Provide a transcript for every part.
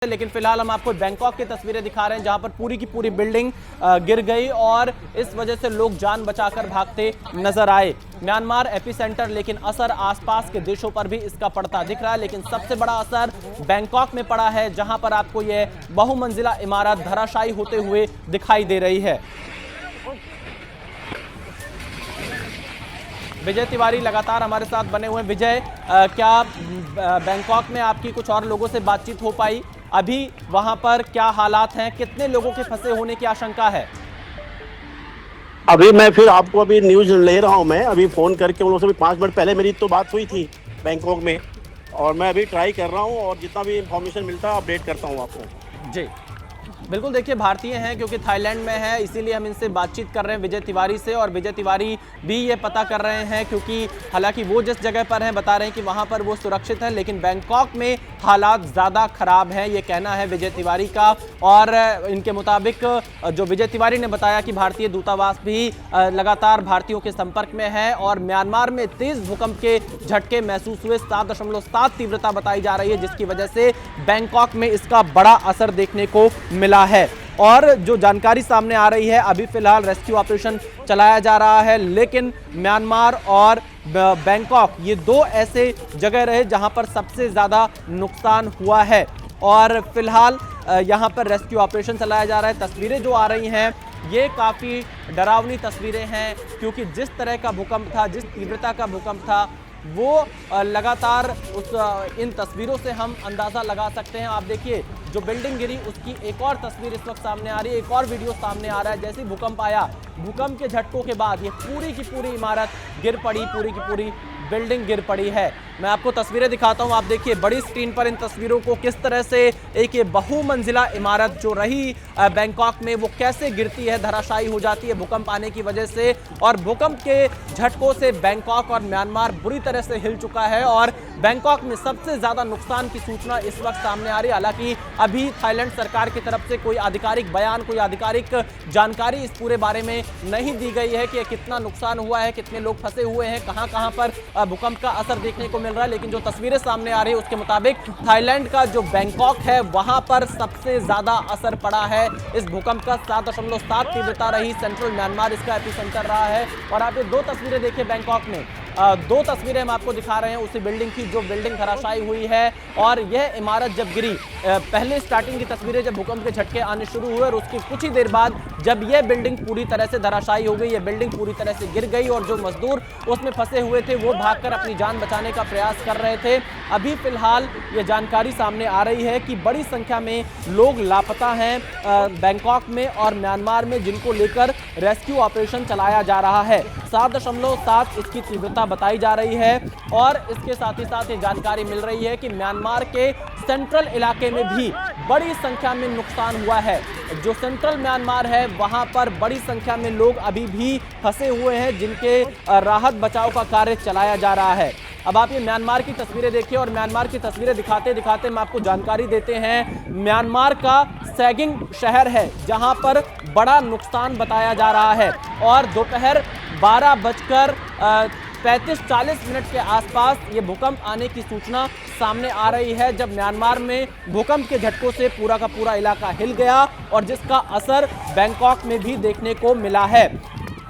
लेकिन फिलहाल हम आपको बैंकॉक की तस्वीरें दिखा रहे हैं जहां पर पूरी की पूरी बिल्डिंग गिर गई और इस वजह से लोग जान बचाकर भागते नजर आए। म्यांमार एपिसेंटर, लेकिन असर आसपास के देशों पर भी इसका पड़ता दिख रहा है, लेकिन सबसे बड़ा असर बैंकॉक में पड़ा है जहां पर आपको यह बहुमंजिला इमारत धराशायी होते हुए दिखाई दे रही है। विजय तिवारी लगातार हमारे साथ बने हुए हैं। विजय, क्या बैंकॉक में आपकी कुछ और लोगों से बातचीत हो पाई? अभी वहां पर क्या हालात हैं? कितने लोगों के फंसे होने की आशंका है? अभी मैं फिर आपको अभी न्यूज ले रहा हूं। मैं अभी फोन करके उन लोगों से भी 5 मिनट पहले मेरी तो बात हुई थी बैंकॉक में, और मैं अभी ट्राई कर रहा हूं और जितना भी इंफॉर्मेशन मिलता है अपडेट करता हूं आपको। जी बिल्कुल, देखिए भारतीय हैं क्योंकि थाईलैंड में है, इसीलिए हम इनसे बातचीत कर रहे हैं विजय तिवारी से, और विजय तिवारी भी ये पता कर रहे हैं क्योंकि हालांकि वो जिस जगह पर हैं बता रहे हैं कि वहां पर वो सुरक्षित है, लेकिन बैंकॉक में हालात ज़्यादा खराब हैं, ये कहना है विजय तिवारी का। और इनके मुताबिक जो विजय तिवारी ने बताया कि भारतीय दूतावास भी लगातार भारतीयों के संपर्क में है और म्यांमार में तेज भूकंप के झटके महसूस हुए, 7.7 तीव्रता बताई जा रही है, जिसकी वजह से बैंकॉक में इसका बड़ा असर देखने को मिला है। और जो जानकारी सामने आ रही है, अभी फिलहाल रेस्क्यू ऑपरेशन चलाया जा रहा है, लेकिन म्यांमार और बैंकॉक ये दो ऐसे जगह रहे जहां पर सबसे ज्यादा नुकसान हुआ है और फिलहाल यहां पर रेस्क्यू ऑपरेशन चलाया जा रहा है। तस्वीरें जो आ रही हैं ये काफी डरावनी तस्वीरें हैं क्योंकि जिस तरह का भूकंप था, जिस तीव्रता का भूकंप था, वो लगातार इन तस्वीरों से हम अंदाज़ा लगा सकते हैं। आप देखिए जो बिल्डिंग गिरी उसकी एक और तस्वीर इस वक्त सामने आ रही है, एक और वीडियो सामने आ रहा है। जैसे ही भूकंप आया, भूकंप के झटकों के बाद ये पूरी की पूरी इमारत गिर पड़ी, पूरी की पूरी बिल्डिंग गिर पड़ी है। मैं आपको तस्वीरें दिखाता हूं, आप देखिए बड़ी स्क्रीन पर इन तस्वीरों को, किस तरह से एक ये बहुमंजिला इमारत जो रही बैंकॉक में वो कैसे गिरती है, धराशायी हो जाती है भूकंप आने की वजह से। और भूकंप के झटकों से बैंकॉक और म्यांमार बुरी तरह से हिल चुका है और बैंकॉक में सबसे ज्यादा नुकसान की सूचना इस वक्त सामने आ रही है। हालांकि अभी थाईलैंड सरकार की तरफ से कोई आधिकारिक बयान, कोई आधिकारिक जानकारी इस पूरे बारे में नहीं दी गई है कि कितना नुकसान हुआ है, कितने लोग फंसे हुए हैं, कहां पर भूकंप का असर देखने को मिल रहा है। लेकिन जो तस्वीरें सामने आ रही है उसके मुताबिक थाईलैंड का जो बैंकॉक है वहां पर सबसे ज्यादा असर पड़ा है इस भूकंप का। 7.7 तीव्रता रही, सेंट्रल म्यांमार इसका एपिसेंटर रहा है। और आप ये दो तस्वीरें देखिए बैंकॉक में, दो तस्वीरें हम आपको दिखा रहे हैं उसी बिल्डिंग की जो बिल्डिंग धराशायी हुई है। और यह इमारत जब गिरी, पहले स्टार्टिंग की तस्वीरें जब भूकंप के झटके आने शुरू हुए और उसकी कुछ ही देर बाद जब यह बिल्डिंग पूरी तरह से धराशायी हो गई, यह बिल्डिंग पूरी तरह से गिर गई और जो मजदूर उसमें फंसे हुए थे वो भागकर अपनी जान बचाने का प्रयास कर रहे थे। अभी फिलहाल ये जानकारी सामने आ रही है कि बड़ी संख्या में लोग लापता हैं बैंकॉक में और म्यांमार में, जिनको लेकर रेस्क्यू ऑपरेशन चलाया जा रहा है। 7.7 इसकी तीव्रता बताई जा रही है और इसके साथ ही साथ ये जानकारी मिल रही है कि म्यांमार के सेंट्रल इलाके में भी बड़ी संख्या में नुकसान हुआ है। जो सेंट्रल म्यांमार है वहां पर बड़ी संख्या में लोग अभी भी फंसे हुए हैं, जिनके राहत बचाव का कार्य चलाया जा रहा है। अब आप ये म्यांमार की तस्वीरें देखिए और म्यांमार की तस्वीरें दिखाते दिखाते हम आपको जानकारी देते हैं। म्यांमार का सैगिंग शहर है जहां पर बड़ा नुकसान बताया जा रहा है और दोपहर 12:35-40 के आसपास ये भूकंप आने की सूचना सामने आ रही है, जब म्यांमार में भूकंप के झटकों से पूरा का पूरा इलाका हिल गया और जिसका असर बैंकॉक में भी देखने को मिला है।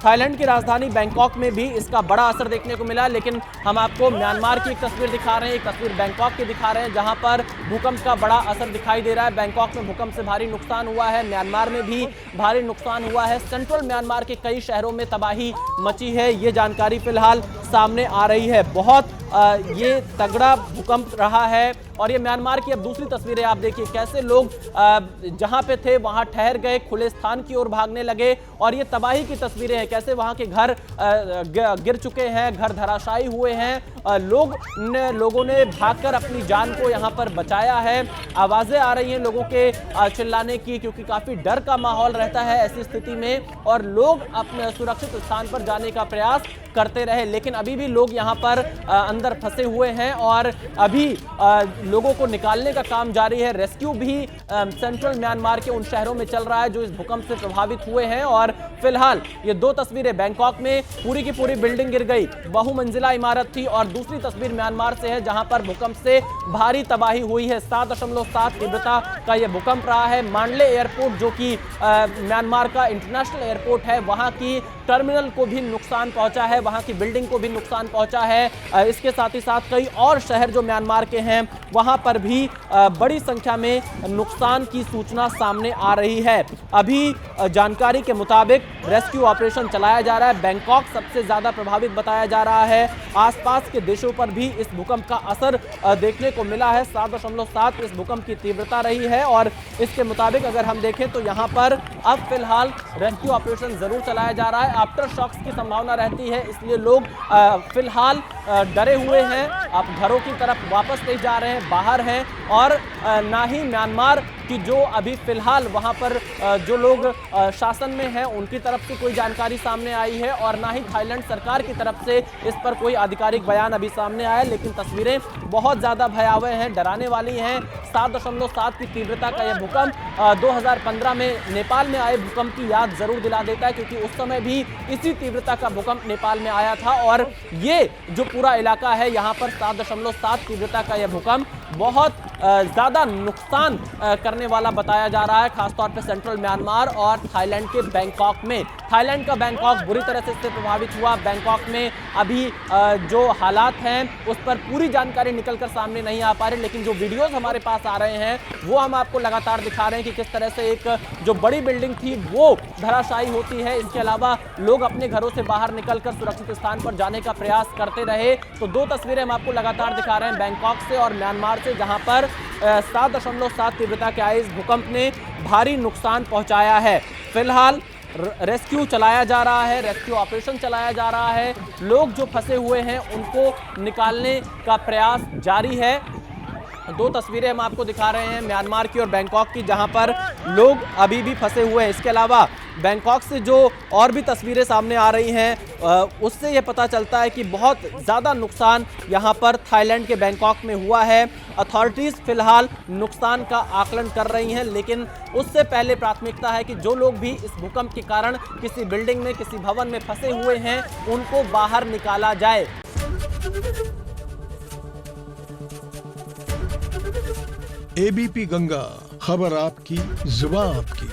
थाईलैंड की राजधानी बैंकॉक में भी इसका बड़ा असर देखने को मिला, लेकिन हम आपको म्यांमार की एक तस्वीर दिखा रहे हैं, एक तस्वीर बैंकॉक की दिखा रहे हैं जहां पर भूकंप का बड़ा असर दिखाई दे रहा है। बैंकॉक में भूकंप से भारी नुकसान हुआ है, म्यांमार में भी भारी नुकसान हुआ है, सेंट्रल म्यांमार के कई शहरों में तबाही मची है, ये जानकारी फिलहाल सामने आ रही है। बहुत ये तगड़ा भूकंप रहा है। और ये म्यांमार की अब दूसरी तस्वीरें आप देखिए, कैसे लोग जहां पे थे वहां ठहर गए, खुले स्थान की ओर भागने लगे और ये तबाही की तस्वीरें हैं, कैसे वहां के घर गिर चुके हैं, घर धराशायी हुए हैं। लोगों ने भागकर अपनी जान को यहां पर बचाया है। आवाजें आ रही हैं लोगों के चिल्लाने की, क्योंकि काफी डर का माहौल रहता है ऐसी स्थिति में और लोग अपने सुरक्षित स्थान पर जाने का प्रयास करते रहे, लेकिन अभी भी लोग यहां पर अंदर फंसे हुए हैं और अभी लोगों को निकालने का काम जारी है। रेस्क्यू भी सेंट्रल म्यांमार के उन शहरों में चल रहा है जो इस भूकंप से प्रभावित हुए हैं। और फिलहाल ये दो तस्वीरें बैंकॉक में पूरी की पूरी बिल्डिंग गिर गई, बहुमंजिला इमारत थी, और दूसरी तस्वीर म्यांमार से है जहां पर भूकंप से भारी तबाही हुई है। 7.7 तीव्रता का यह भूकंप रहा है। मांडले एयरपोर्ट जो कि म्यांमार का इंटरनेशनल एयरपोर्ट है, वहां की टर्मिनल को भी नुकसान पहुंचा है, वहां की बिल्डिंग को भी नुकसान पहुंचा है। इसके साथ ही साथ कई और शहर जो म्यांमार के हैं वहां पर भी बड़ी संख्या में नुकसान की सूचना सामने आ रही है। अभी जानकारी के मुताबिक रेस्क्यू ऑपरेशन चलाया जा रहा है। बैंकॉक सबसे ज्यादा प्रभावित बताया जा रहा है। आसपास के देशों पर भी इस भूकंप का असर देखने को मिला है। 7.7 इस भूकंप की तीव्रता रही है और इसके मुताबिक अगर हम देखें तो यहां पर अब फिलहाल रेस्क्यू ऑपरेशन जरूर चलाया जा रहा है। आफ्टर शॉक्स की संभावना रहती है, इसलिए लोग फिलहाल डरे हुए हैं, अब घरों की तरफ वापस नहीं जा रहे हैं, बाहर हैं। और ना ही म्यांमार की जो अभी फिलहाल वहां पर जो लोग शासन में हैं उनकी तरफ से कोई जानकारी सामने आई है और ना ही थाईलैंड सरकार की तरफ से इस पर कोई आधिकारिक बयान अभी सामने आया। लेकिन तस्वीरें बहुत ज्यादा भयावह हैं, डराने वाली हैं। 7.7 की तीव्रता का यह भूकंप 2015 में नेपाल में आए भूकंप की याद जरूर दिला देता है, क्योंकि उस समय भी इसी तीव्रता का भूकंप नेपाल में आया था। और ये जो पूरा इलाका है यहाँ पर 7.7 तीव्रता का यह भूकंप बहुत ज्यादा नुकसान करने वाला बताया जा रहा है, खासतौर पे सेंट्रल म्यांमार और थाईलैंड के बैंकॉक में। थाईलैंड का बैंकॉक बुरी तरह से इससे प्रभावित हुआ। बैंकॉक में अभी जो हालात हैं उस पर पूरी जानकारी निकलकर सामने नहीं आ पा रही, लेकिन जो वीडियोस हमारे पास आ रहे हैं वो हम आपको लगातार दिखा रहे हैं कि किस तरह से एक जो बड़ी बिल्डिंग थी वो धराशायी होती है। इसके अलावा लोग अपने घरों से बाहर निकलकर सुरक्षित स्थान पर जाने का प्रयास करते रहे। तो दो तस्वीरें हम आपको लगातार दिखा रहे हैं बैंकॉक से और म्यांमार से, जहां पर 7.7 तीव्रता के आए इस भूकंप ने भारी नुकसान पहुंचाया है। फिलहाल रेस्क्यू चलाया जा रहा है, रेस्क्यू ऑपरेशन चलाया जा रहा है। लोग जो फंसे हुए हैं उनको निकालने का प्रयास जारी है। दो तस्वीरें हम आपको दिखा रहे हैं म्यांमार की और बैंकॉक की, जहां पर लोग अभी भी फंसे हुए हैं। इसके अलावा बैंकॉक से जो और भी तस्वीरें सामने आ रही हैं उससे यह पता चलता है कि बहुत ज़्यादा नुकसान यहां पर थाईलैंड के बैंकॉक में हुआ है। अथॉरिटीज़ फिलहाल नुकसान का आकलन कर रही हैं, लेकिन उससे पहले प्राथमिकता है कि जो लोग भी इस भूकंप के कारण किसी बिल्डिंग में, किसी भवन में फंसे हुए हैं उनको बाहर निकाला जाए। एबीपी गंगा, खबर आपकी, जुबान आपकी।